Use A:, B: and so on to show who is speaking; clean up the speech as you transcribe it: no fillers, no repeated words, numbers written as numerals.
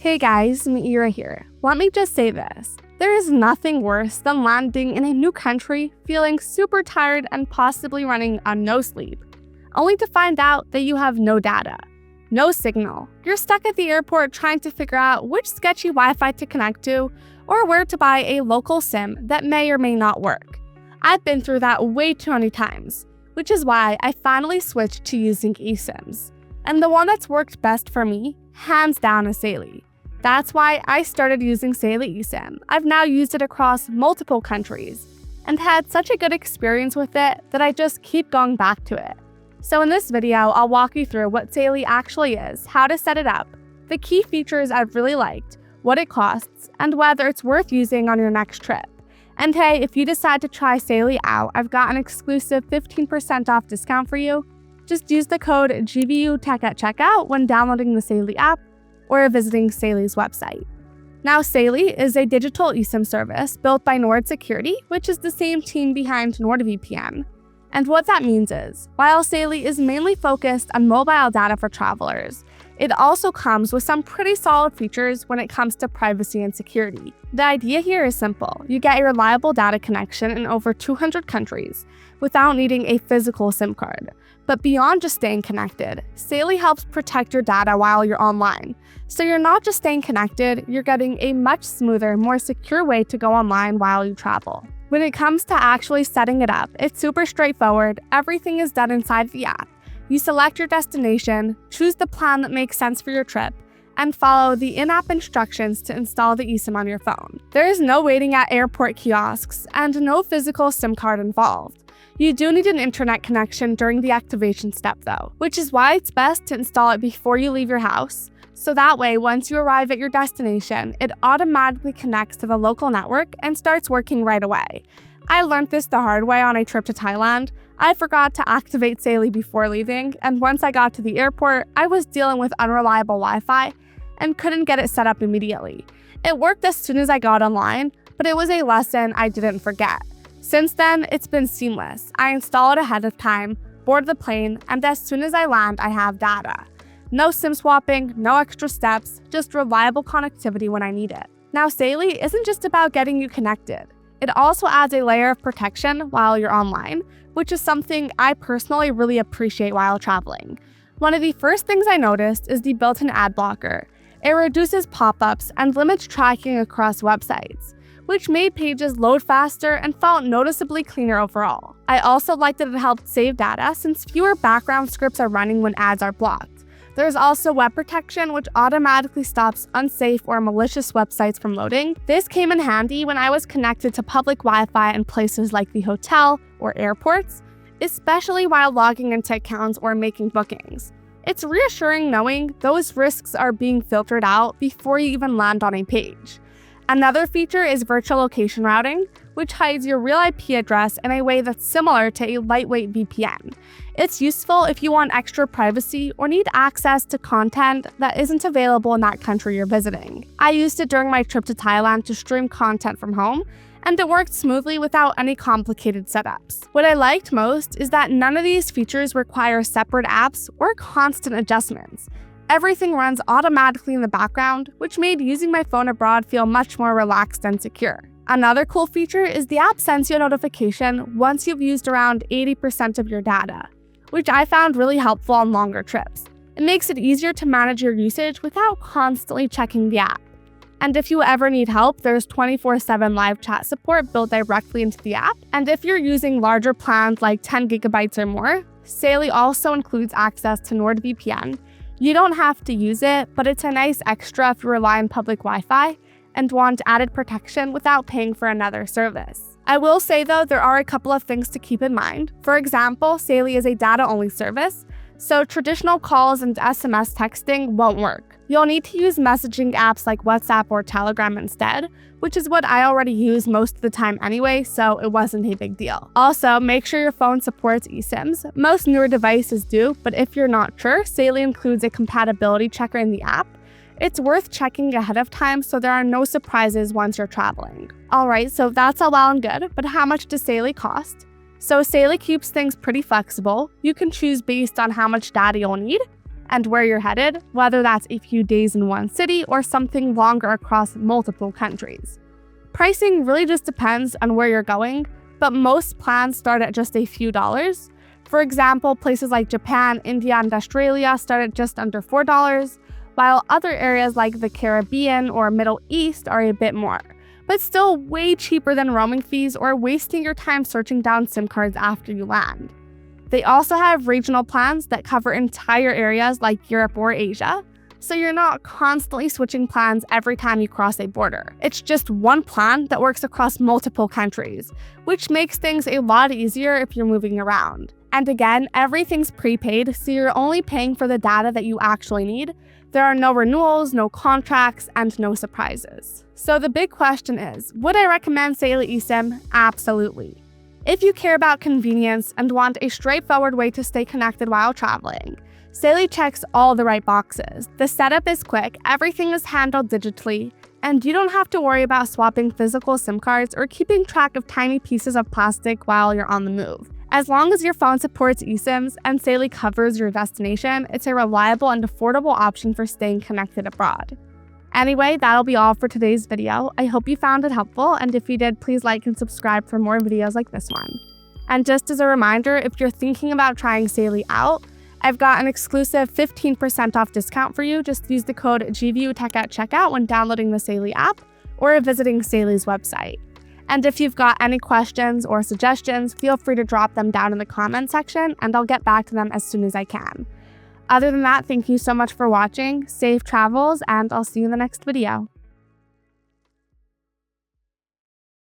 A: Hey guys, Meira here. Let me just say this. There is nothing worse than landing in a new country, feeling super tired and possibly running on no sleep, only to find out that you have no data, no signal. You're stuck at the airport trying to figure out which sketchy Wi-Fi to connect to or where to buy a local SIM that may or may not work. I've been through that way too many times, which is why I finally switched to using eSIMs. And the one that's worked best for me, hands down, is Saily. That's why I started using Saily eSIM. I've now used it across multiple countries and had such a good experience with it that I just keep going back to it. So in this video, I'll walk you through what Saily actually is, how to set it up, the key features I've really liked, what it costs, and whether it's worth using on your next trip. And hey, if you decide to try Saily out, I've got an exclusive 15% off discount for you. Just use the code GVUTech at checkout when downloading the Saily app or visiting Saily's website. Now, Saily is a digital eSIM service built by Nord Security, which is the same team behind NordVPN. And what that means is, while Saily is mainly focused on mobile data for travelers, it also comes with some pretty solid features when it comes to privacy and security. The idea here is simple. You get a reliable data connection in over 200 countries without needing a physical SIM card. But beyond just staying connected, Saily helps protect your data while you're online. So you're not just staying connected, you're getting a much smoother, more secure way to go online while you travel. When it comes to actually setting it up, it's super straightforward. Everything is done inside the app. You select your destination, choose the plan that makes sense for your trip, and follow the in-app instructions to install the eSIM on your phone. There is no waiting at airport kiosks and no physical SIM card involved. You do need an internet connection during the activation step though, which is why it's best to install it before you leave your house. So that way, once you arrive at your destination, it automatically connects to the local network and starts working right away. I learned this the hard way on a trip to Thailand. I forgot to activate Saily before leaving, and once I got to the airport, I was dealing with unreliable Wi-Fi and couldn't get it set up immediately. It worked as soon as I got online, but it was a lesson I didn't forget. Since then, it's been seamless. I install it ahead of time, board the plane, and as soon as I land, I have data. No SIM swapping, no extra steps, just reliable connectivity when I need it. Now, Saily isn't just about getting you connected. It also adds a layer of protection while you're online, which is something I personally really appreciate while traveling. One of the first things I noticed is the built-in ad blocker. It reduces pop-ups and limits tracking across websites, which made pages load faster and felt noticeably cleaner overall. I also liked that it helped save data since fewer background scripts are running when ads are blocked. There's also web protection, which automatically stops unsafe or malicious websites from loading. This came in handy when I was connected to public Wi-Fi in places like the hotel or airports, especially while logging into accounts or making bookings. It's reassuring knowing those risks are being filtered out before you even land on a page. Another feature is virtual location routing, which hides your real IP address in a way that's similar to a lightweight VPN. It's useful if you want extra privacy or need access to content that isn't available in that country you're visiting. I used it during my trip to Thailand to stream content from home, and it worked smoothly without any complicated setups. What I liked most is that none of these features require separate apps or constant adjustments. Everything runs automatically in the background, which made using my phone abroad feel much more relaxed and secure. Another cool feature is the app sends you a notification once you've used around 80% of your data, which I found really helpful on longer trips. It makes it easier to manage your usage without constantly checking the app. And if you ever need help, there's 24/7 live chat support built directly into the app. And if you're using larger plans like 10 gigabytes or more, Saily also includes access to NordVPN. You don't have to use it, but it's a nice extra if you rely on public Wi-Fi and want added protection without paying for another service. I will say though, there are a couple of things to keep in mind. For example, Saily is a data-only service, so traditional calls and SMS texting won't work. You'll need to use messaging apps like WhatsApp or Telegram instead, which is what I already use most of the time anyway, so it wasn't a big deal. Also, make sure your phone supports eSIMs. Most newer devices do, but if you're not sure, Saily includes a compatibility checker in the app. It's worth checking ahead of time so there are no surprises once you're traveling. Alright, so that's all well and good, but how much does Saily cost? So Saily keeps things pretty flexible. You can choose based on how much data you'll need, and where you're headed, whether that's a few days in one city or something longer across multiple countries. Pricing really just depends on where you're going, but most plans start at just a few dollars. For example, places like Japan, India, and Australia start at just under $4, while other areas like the Caribbean or Middle East are a bit more, but still way cheaper than roaming fees or wasting your time searching down SIM cards after you land. They also have regional plans that cover entire areas like Europe or Asia, so you're not constantly switching plans every time you cross a border. It's just one plan that works across multiple countries, which makes things a lot easier if you're moving around. And again, everything's prepaid, so you're only paying for the data that you actually need. There are no renewals, no contracts, and no surprises. So the big question is, would I recommend Saily eSIM? Absolutely. If you care about convenience and want a straightforward way to stay connected while traveling, Saily checks all the right boxes. The setup is quick, everything is handled digitally, and you don't have to worry about swapping physical SIM cards or keeping track of tiny pieces of plastic while you're on the move. As long as your phone supports eSIMs and Saily covers your destination, it's a reliable and affordable option for staying connected abroad. Anyway, that'll be all for today's video. I hope you found it helpful, and if you did, please like and subscribe for more videos like this one. And just as a reminder, if you're thinking about trying Saily out, I've got an exclusive 15% off discount for you. Just use the code GVUTech at checkout when downloading the Saily app or visiting Saily's website. And if you've got any questions or suggestions, feel free to drop them down in the comment section and I'll get back to them as soon as I can. Other than that, thank you so much for watching, safe travels, and I'll see you in the next video.